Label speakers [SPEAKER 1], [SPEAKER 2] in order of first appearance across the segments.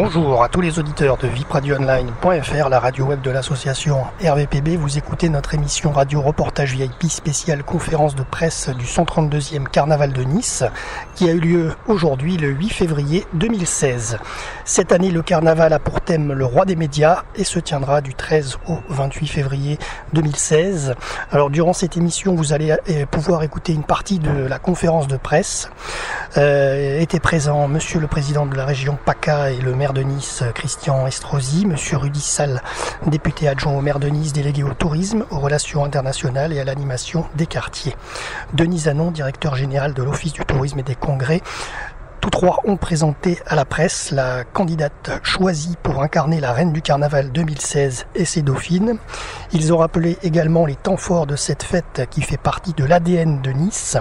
[SPEAKER 1] Bonjour à tous les auditeurs de vipradioonline.fr, la radio web de l'association RVPB. Vous écoutez notre émission radio reportage VIP spéciale conférence de presse du 132e Carnaval de Nice qui a eu lieu aujourd'hui le 8 février 2016. Cette année, le carnaval a pour thème le roi des médias et se tiendra du 13 au 28 février 2016. Alors durant cette émission, vous allez pouvoir écouter une partie de la conférence de presse. Étaient présents Monsieur le Président de la région PACA et le maire de Nice, Christian Estrosi, Monsieur Rudy Sall, député adjoint au maire de Nice, délégué au tourisme, aux relations internationales et à l'animation des quartiers. Denis Zanon, directeur général de l'Office du tourisme et des congrès. Tous trois ont présenté à la presse la candidate choisie pour incarner la reine du carnaval 2016 et ses dauphines. Ils ont rappelé également les temps forts de cette fête qui fait partie de l'ADN de Nice.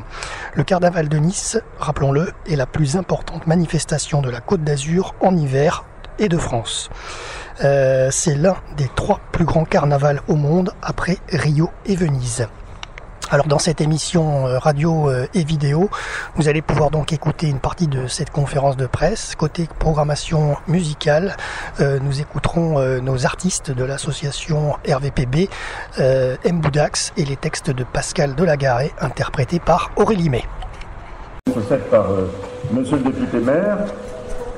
[SPEAKER 1] Le carnaval de Nice, rappelons-le, est la plus importante manifestation de la Côte d'Azur en hiver et de France. C'est l'un des 3 plus grands carnavals au monde après Rio et Venise. Alors dans cette émission radio et vidéo, vous allez pouvoir donc écouter une partie de cette conférence de presse. Côté programmation musicale, nous écouterons nos artistes de l'association RVPB, M. Boudax et les textes de Pascal Delagaré, interprétés par Aurélie May.
[SPEAKER 2] Faite par monsieur le député maire,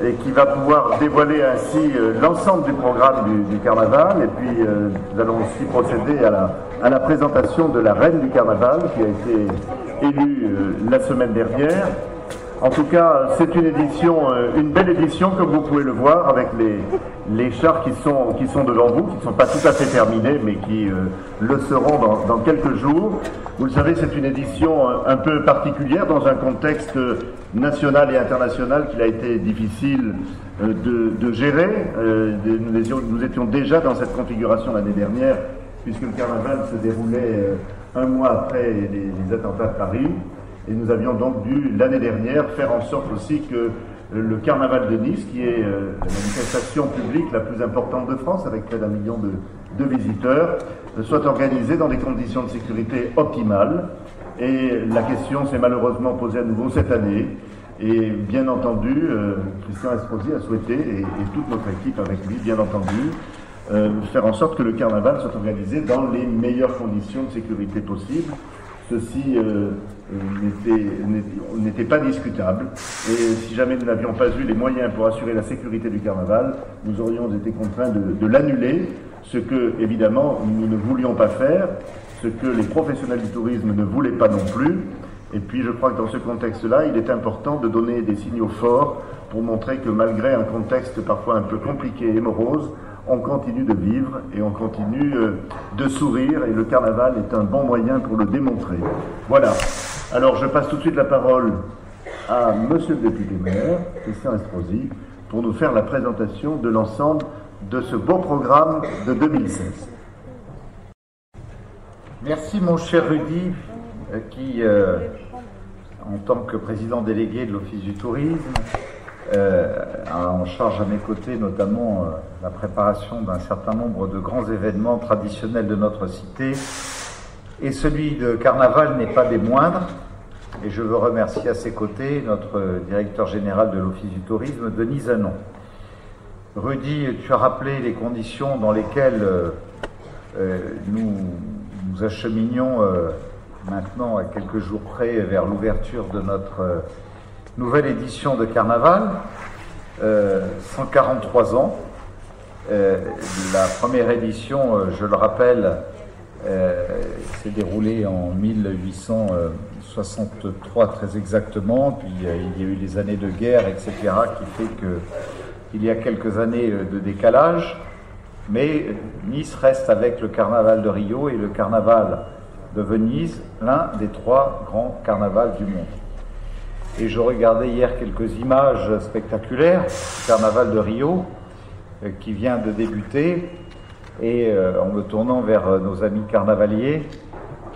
[SPEAKER 2] et qui va pouvoir dévoiler ainsi l'ensemble du programme du carnaval. Et puis nous allons aussi procéder à la présentation de la reine du carnaval qui a été élue la semaine dernière. En tout cas, c'est une édition, une belle édition, comme vous pouvez le voir, avec les chars qui sont devant vous, qui ne sont pas tout à fait terminés, mais qui le seront dans quelques jours. Vous le savez, c'est une édition un peu particulière dans un contexte national et international qu'il a été difficile de gérer. Nous étions déjà dans cette configuration l'année dernière, puisque le carnaval se déroulait un mois après les attentats de Paris. Et nous avions donc dû, l'année dernière, faire en sorte aussi que le carnaval de Nice, qui est la manifestation publique la plus importante de France, avec près d'1 million de visiteurs, soit organisé dans des conditions de sécurité optimales. Et la question s'est malheureusement posée à nouveau cette année. Et bien entendu, Christian Estrosi a souhaité, et toute notre équipe avec lui, bien entendu, faire en sorte que le carnaval soit organisé dans les meilleures conditions de sécurité possibles. Ceci n'était pas discutable, et si jamais nous n'avions pas eu les moyens pour assurer la sécurité du carnaval, nous aurions été contraints de l'annuler, ce que, évidemment, nous ne voulions pas faire, ce que les professionnels du tourisme ne voulaient pas non plus. Et puis je crois que dans ce contexte-là, il est important de donner des signaux forts pour montrer que malgré un contexte parfois un peu compliqué et morose, on continue de vivre et on continue de sourire, et le carnaval est un bon moyen pour le démontrer. Voilà. Alors je passe tout de suite la parole à monsieur le député maire, Christian Estrosi, pour nous faire la présentation de l'ensemble de ce beau programme de 2016.
[SPEAKER 3] Merci mon cher Rudy, qui, en tant que président délégué de l'Office du tourisme, a en charge à mes côtés notamment la préparation d'un certain nombre de grands événements traditionnels de notre cité, et celui de carnaval n'est pas des moindres, et je veux remercier à ses côtés notre directeur général de l'Office du tourisme, Denis Zanon. Rudy, tu as rappelé les conditions dans lesquelles nous acheminions maintenant à quelques jours près vers l'ouverture de notre nouvelle édition de carnaval, 143 ans. La première édition, je le rappelle, s'est déroulée en 1863 très exactement, puis il y a eu les années de guerre, etc., qui fait qu'il y a quelques années de décalage, mais Nice reste avec le carnaval de Rio et le carnaval de Venise, l'un des 3 grands carnavals du monde. Et je regardais hier quelques images spectaculaires du carnaval de Rio qui vient de débuter, et en me tournant vers nos amis carnavaliers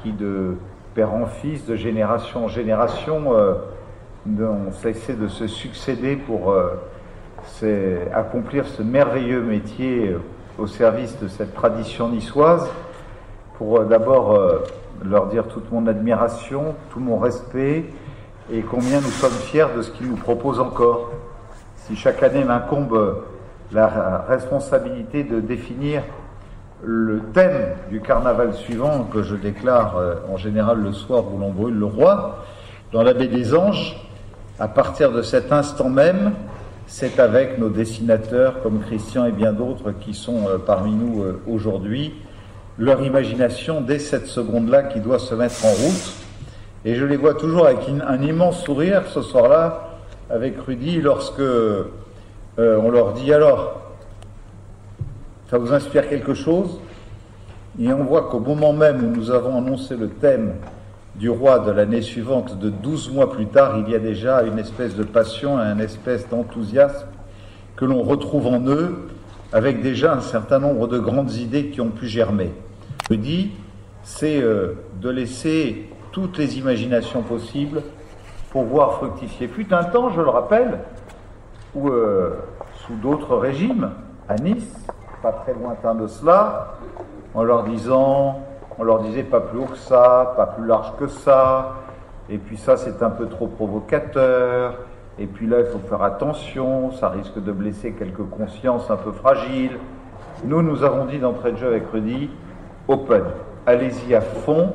[SPEAKER 3] qui, de père en fils, de génération en génération, n'ont cessé de se succéder pour accomplir ce merveilleux métier au service de cette tradition niçoise, pour d'abord leur dire toute mon admiration, tout mon respect, et combien nous sommes fiers de ce qu'ils nous proposent encore. Si chaque année m'incombe la responsabilité de définir le thème du carnaval suivant, que je déclare en général le soir où l'on brûle le roi, dans la baie des Anges. À partir de cet instant même, c'est avec nos dessinateurs comme Christian et bien d'autres qui sont parmi nous aujourd'hui, leur imagination dès cette seconde-là qui doit se mettre en route. Et je les vois toujours avec un immense sourire ce soir-là, avec Rudy, lorsque on leur dit alors, ça vous inspire quelque chose? Et on voit qu'au moment même où nous avons annoncé le thème du roi de l'année suivante, de 12 mois plus tard, il y a déjà une espèce de passion, une espèce d'enthousiasme que l'on retrouve en eux, avec déjà un certain nombre de grandes idées qui ont pu germer. Je dis, c'est de laisser toutes les imaginations possibles pour voir fructifier. Fut un temps, je le rappelle, où sous d'autres régimes, à Nice, pas très lointain de cela, on leur disait pas plus haut que ça, pas plus large que ça, et puis ça c'est un peu trop provocateur, et puis là il faut faire attention, ça risque de blesser quelques consciences un peu fragiles. Nous avons dit d'entrée de jeu avec Rudy, open, allez-y à fond,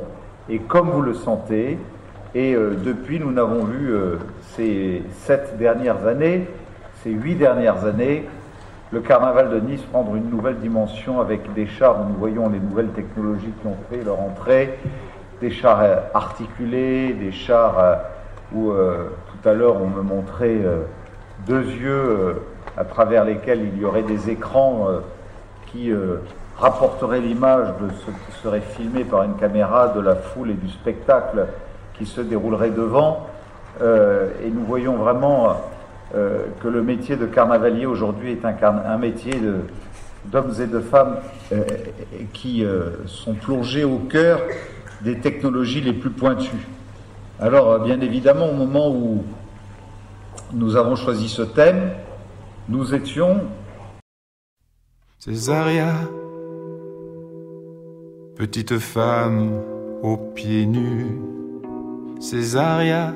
[SPEAKER 3] et comme vous le sentez, et depuis nous n'avons vu ces 8 dernières années, le carnaval de Nice prendre une nouvelle dimension avec des chars où nous voyons les nouvelles technologies qui ont fait leur entrée, des chars articulés, des chars où tout à l'heure on me montrait 2 yeux à travers lesquels il y aurait des écrans qui rapporteraient l'image de ce qui serait filmé par une caméra de la foule et du spectacle qui se déroulerait devant. Et nous voyons vraiment que le métier de carnavalier aujourd'hui est un métier d'hommes et de femmes qui sont plongés au cœur des technologies les plus pointues. Alors, bien évidemment, au moment où nous avons choisi ce thème, nous étions...
[SPEAKER 4] Césaria, petite femme aux pieds nus, Césaria,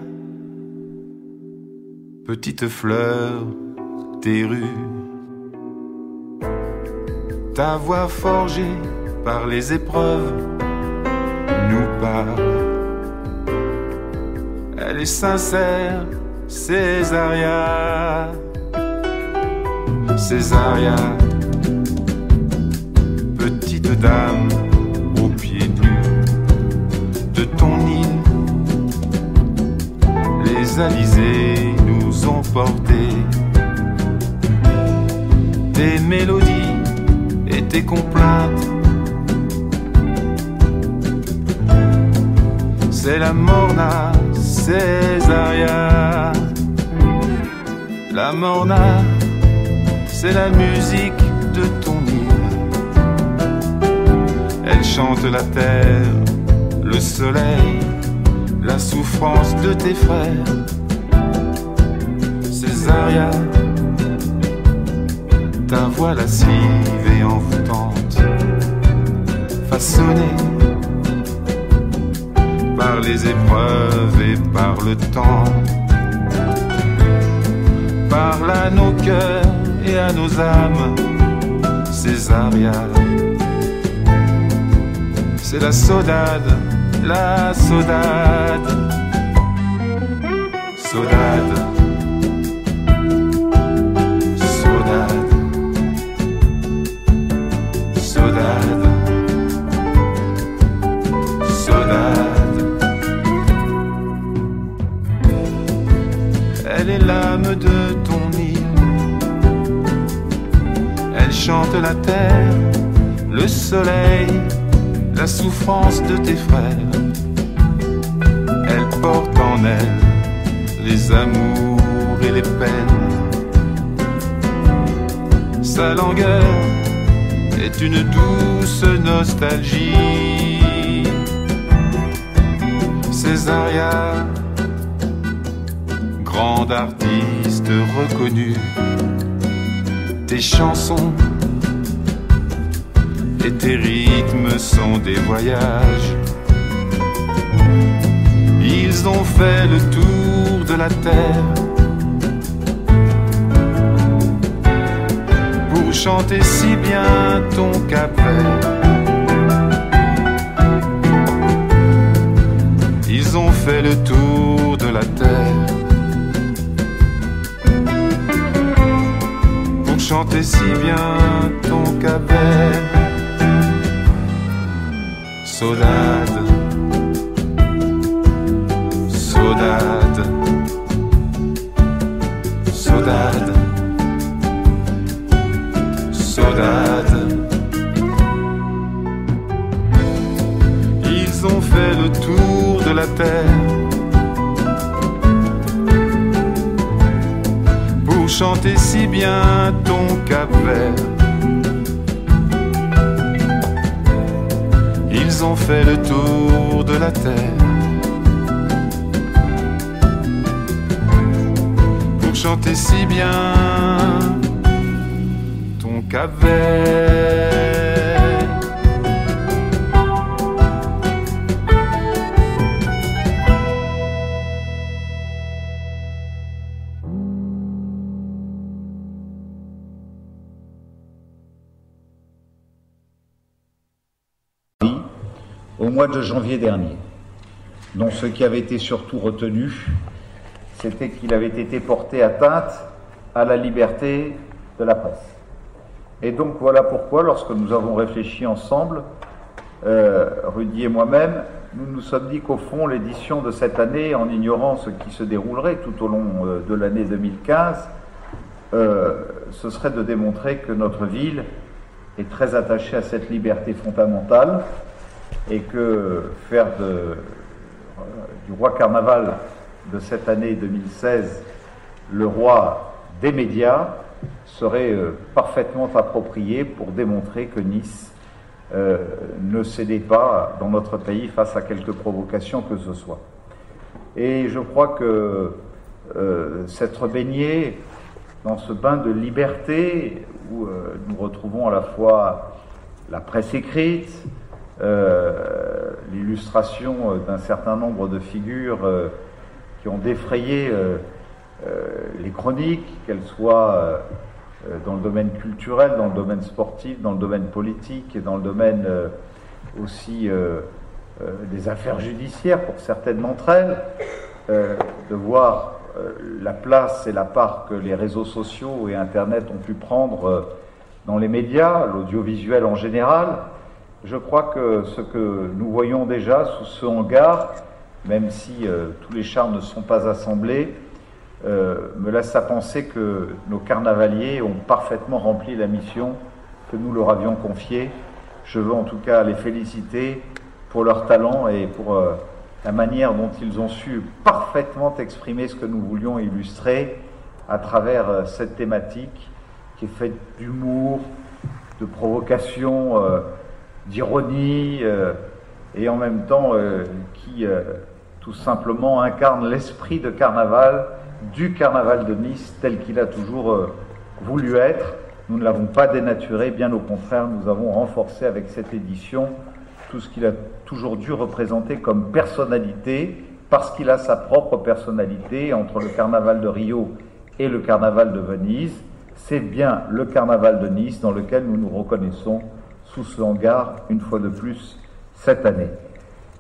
[SPEAKER 4] petite fleur des rues, ta voix forgée par les épreuves nous parle. Elle est sincère, Césaria, Césaria, petite dame aux pieds nus de ton île. Les alizés nous ont portés tes mélodies et tes complaintes. C'est la morna, Césaria. La morna, c'est la musique de ton île. Elle chante la terre, le soleil, la souffrance de tes frères. Césaria, ta voix lascive et envoûtante, façonnée par les épreuves et par le temps, parle à nos cœurs et à nos âmes. Césaria, c'est la saudade, la saudade, saudade, saudade, saudade, saudade. Elle est l'âme de ton île. Elle chante la terre, le soleil, la souffrance de tes frères. Elle porte en elle les amours et les peines. Sa langueur est une douce nostalgie. Césaria, grande artiste reconnue, tes chansons et tes rythmes sont des voyages. Ils ont fait le tour de la terre chanter si bien ton Cap-Vert. Ils ont fait le tour de la terre pour chanter si bien ton Cap-Vert. Saudade, saudade, saudade, saudade. Ils ont fait le tour de la terre pour chanter si bien ton Cap-Vert. Ils ont fait le tour de la terre pour chanter si bien ton Cap-Vert.
[SPEAKER 3] Au mois de janvier dernier, dont ce qui avait été surtout retenu, c'était qu'il avait été porté atteinte à la liberté de la presse. Et donc voilà pourquoi, lorsque nous avons réfléchi ensemble, Rudy et moi-même, nous nous sommes dit qu'au fond, l'édition de cette année, en ignorant ce qui se déroulerait tout au long de l'année 2015, ce serait de démontrer que notre ville est très attachée à cette liberté fondamentale, et que faire du roi Carnaval de cette année 2016 le roi des médias serait parfaitement approprié pour démontrer que Nice ne cédait pas dans notre pays face à quelque provocation que ce soit. Et je crois que s'être baigné dans ce bain de liberté où nous retrouvons à la fois la presse écrite, l'illustration d'un certain nombre de figures qui ont défrayé les chroniques, qu'elles soient dans le domaine culturel, dans le domaine sportif, dans le domaine politique et dans le domaine aussi des affaires judiciaires pour certaines d'entre elles, de voir la place et la part que les réseaux sociaux et Internet ont pu prendre dans les médias, l'audiovisuel en général. Je crois que ce que nous voyons déjà sous ce hangar, même si tous les chars ne sont pas assemblés, me laisse à penser que nos carnavaliers ont parfaitement rempli la mission que nous leur avions confiée. Je veux en tout cas les féliciter pour leur talent et pour la manière dont ils ont su parfaitement exprimer ce que nous voulions illustrer à travers cette thématique qui est faite d'humour, de provocation, d'ironie et en même temps qui tout simplement incarne l'esprit de carnaval, du carnaval de Nice tel qu'il a toujours voulu être. Nous ne l'avons pas dénaturé, bien au contraire, nous avons renforcé avec cette édition tout ce qu'il a toujours dû représenter comme personnalité, parce qu'il a sa propre personnalité entre le carnaval de Rio et le carnaval de Venise. C'est bien le carnaval de Nice dans lequel nous nous reconnaissons sous ce hangar, une fois de plus, cette année.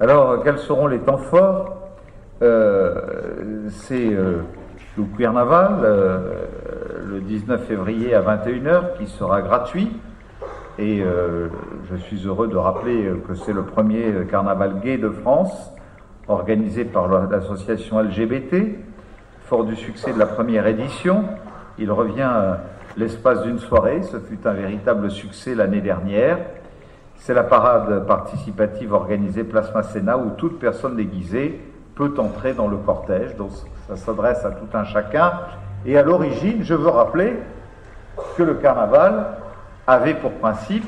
[SPEAKER 3] Alors, quels seront les temps forts? C'est le carnaval, le 19 février à 21h, qui sera gratuit. Et je suis heureux de rappeler que c'est le premier carnaval gay de France, organisé par l'association LGBT. Fort du succès de la première édition, il revient l'espace d'une soirée. Ce fut un véritable succès l'année dernière. C'est la parade participative organisée Place Masséna où toute personne déguisée peut entrer dans le cortège. Donc ça s'adresse à tout un chacun. Et à l'origine, je veux rappeler que le carnaval avait pour principe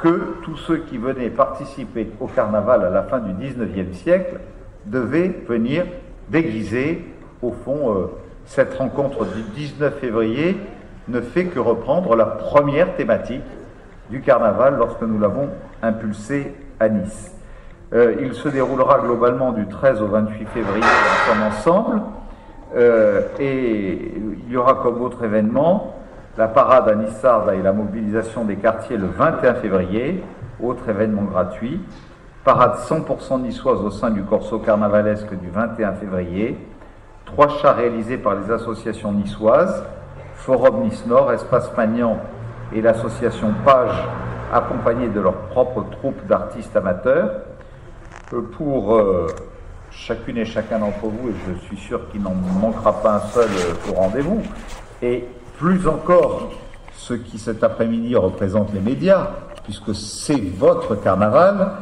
[SPEAKER 3] que tous ceux qui venaient participer au carnaval à la fin du 19e siècle devaient venir déguisés. Au fond, cette rencontre du 19 février ne fait que reprendre la première thématique du carnaval lorsque nous l'avons impulsé à Nice. Il se déroulera globalement du 13 au 28 février ensemble, et il y aura comme autre événement la parade à Nissarde et la mobilisation des quartiers le 21 février, autre événement gratuit, parade 100% niçoise au sein du corso carnavalesque du 21 février, 3 chars réalisés par les associations niçoises, Forum Nice Nord, Espace Magnan et l'association Page, accompagnés de leur propre troupe d'artistes amateurs. Pour chacune et chacun d'entre vous, et je suis sûr qu'il n'en manquera pas un seul au rendez-vous, et plus encore ceux qui cet après-midi représentent les médias, puisque c'est votre carnaval,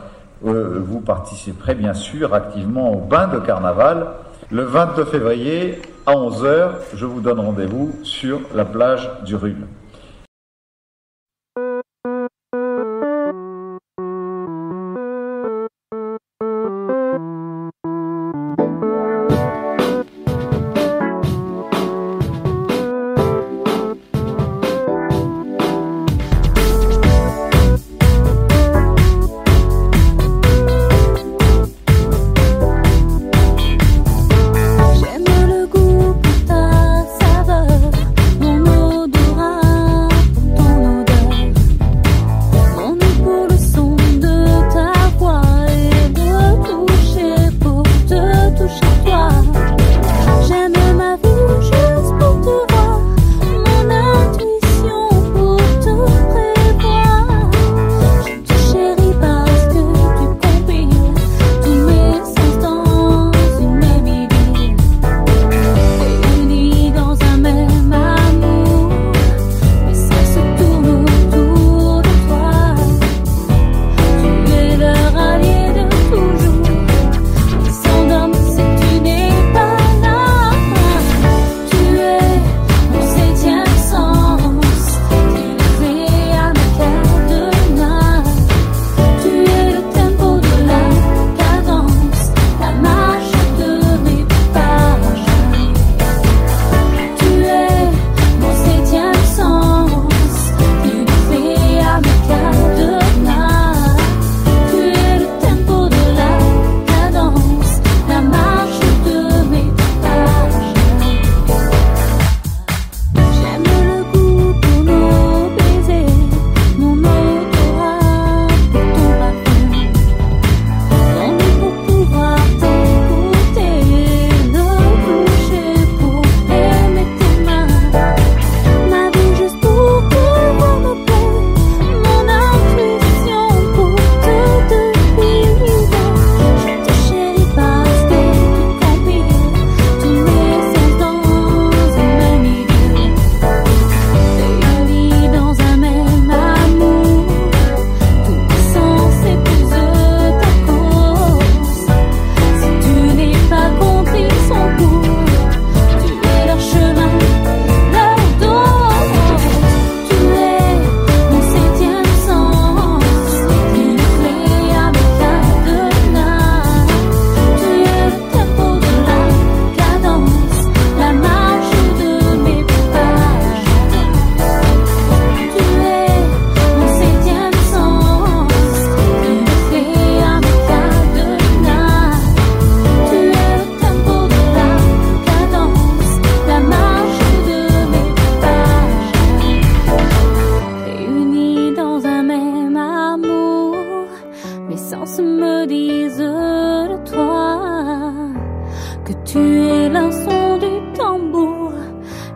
[SPEAKER 3] vous participerez bien sûr activement au bain de carnaval. Le 22 février à 11h, je vous donne rendez-vous sur la plage du Rhum.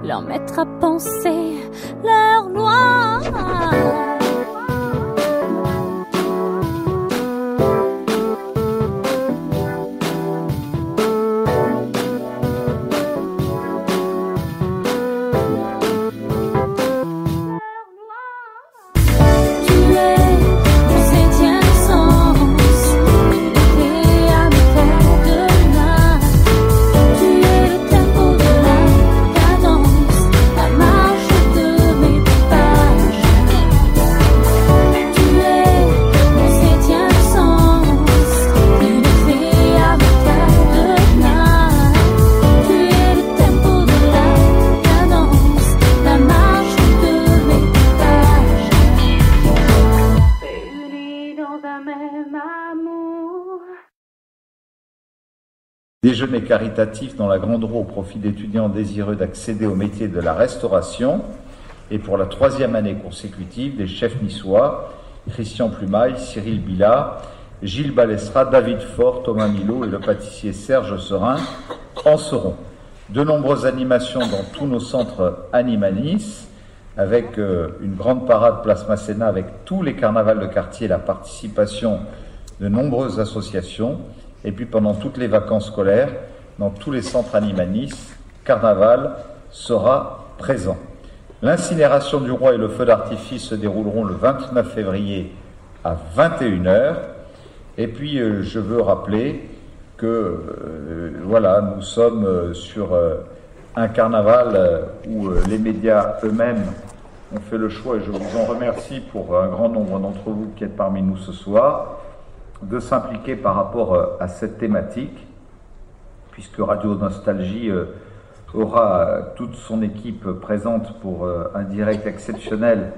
[SPEAKER 5] leur mettre à penser leur loi.
[SPEAKER 3] Déjeuner caritatif dans la Grande Roue au profit d'étudiants désireux d'accéder au métier de la restauration. et pour la 3e année consécutive, des chefs niçois, Christian Plumaille, Cyril Billa, Gilles Balestra, David Faure, Thomas Milot et le pâtissier Serge Serin en seront. De nombreuses animations dans tous nos centres Anima Nice, avec une grande parade Place Masséna avec tous les carnavals de quartier, la participation de nombreuses associations, et puis pendant toutes les vacances scolaires, dans tous les centres Anima Nice, Carnaval sera présent. L'incinération du roi et le feu d'artifice se dérouleront le 29 février à 21h. Et puis je veux rappeler que voilà, nous sommes sur un carnaval où les médias eux-mêmes ont fait le choix, et je vous en remercie pour un grand nombre d'entre vous qui êtes parmi nous ce soir, de s'impliquer par rapport à cette thématique, puisque Radio Nostalgie aura toute son équipe présente pour un direct exceptionnel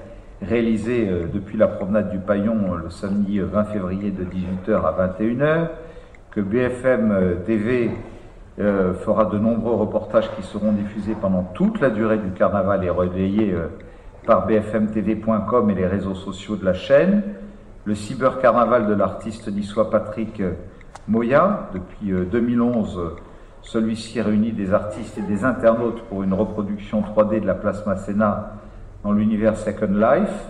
[SPEAKER 3] réalisé depuis la promenade du Paillon le samedi 20 février de 18h à 21h, que BFM TV fera de nombreux reportages qui seront diffusés pendant toute la durée du carnaval et relayés par bfmtv.com et les réseaux sociaux de la chaîne, le cybercarnaval de l'artiste niçois Patrick Moya. Depuis 2011, celui-ci réunit des artistes et des internautes pour une reproduction 3D de la place Masséna dans l'univers Second Life.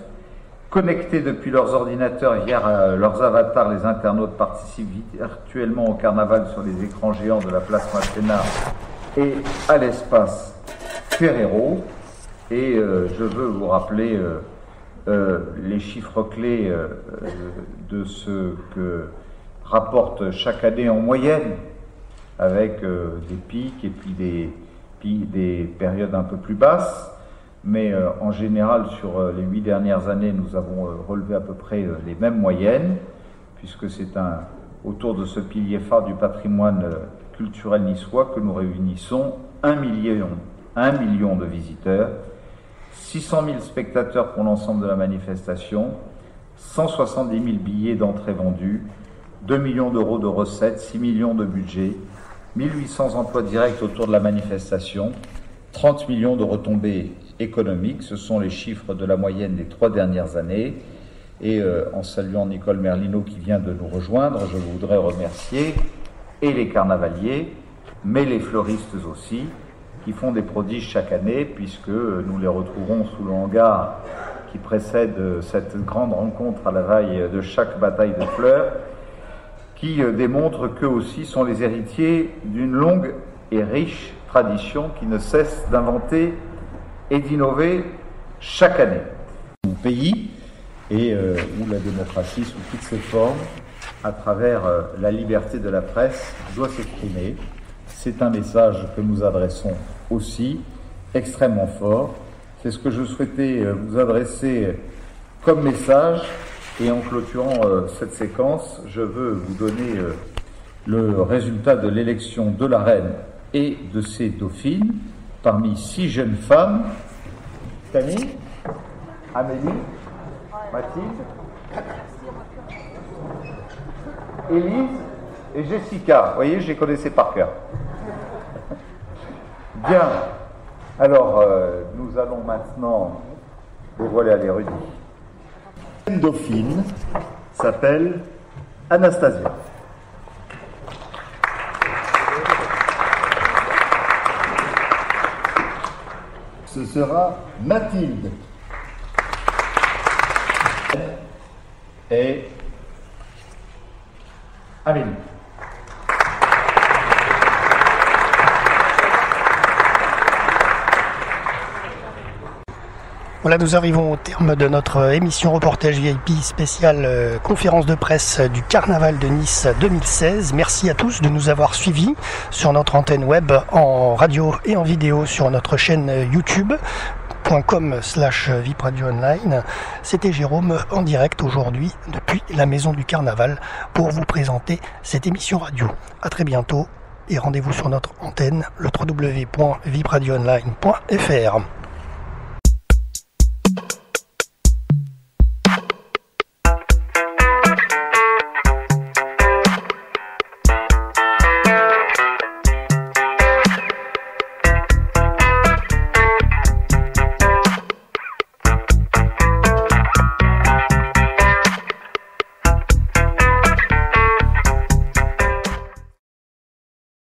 [SPEAKER 3] Connectés depuis leurs ordinateurs via leurs avatars, les internautes participent virtuellement au carnaval sur les écrans géants de la place Masséna et à l'espace Ferrero. Et je veux vous rappeler les chiffres clés de ce que rapporte chaque année en moyenne, avec des pics et puis des périodes un peu plus basses. Mais en général, sur les 8 dernières années, nous avons relevé à peu près les mêmes moyennes, puisque c'est autour de ce pilier phare du patrimoine culturel niçois que nous réunissons 1 million de visiteurs, 600 000 spectateurs pour l'ensemble de la manifestation, 170 000 billets d'entrée vendus, 2 millions d'euros de recettes, 6 millions de budget, 1800 emplois directs autour de la manifestation, 30 millions de retombées économiques. Ce sont les chiffres de la moyenne des 3 dernières années. Et en saluant Nicole Merlino qui vient de nous rejoindre, je voudrais remercier et les carnavaliers, mais les fleuristes aussi, qui font des prodiges chaque année, puisque nous les retrouverons sous le hangar qui précède cette grande rencontre à la veille de chaque bataille de fleurs, qui démontrent qu'eux aussi sont les héritiers d'une longue et riche tradition qui ne cesse d'inventer et d'innover chaque année. Mon pays, et où la démocratie sous toutes ses formes, à travers la liberté de la presse, doit s'exprimer. C'est un message que nous adressons aussi, extrêmement fort. C'est ce que je souhaitais vous adresser comme message. Et en clôturant cette séquence, je veux vous donner le résultat de l'élection de la reine et de ses dauphines parmi 6 jeunes femmes. Camille, Amélie, Mathilde, Élise et Jessica. Vous voyez, je les connaissais par cœur. Bien. Alors, nous allons maintenant dévoiler à l'érudit. La dauphine s'appelle Anastasia. Ce sera Mathilde. Et Amélie.
[SPEAKER 1] Voilà, nous arrivons au terme de notre émission reportage VIP spéciale conférence de presse du Carnaval de Nice 2016. Merci à tous de nous avoir suivis sur notre antenne web en radio et en vidéo sur notre chaîne youtube.com/vipradio-online. C'était Jérôme en direct aujourd'hui depuis la Maison du Carnaval pour vous présenter cette émission radio. À très bientôt et rendez-vous sur notre antenne le www.vipradio-online.fr.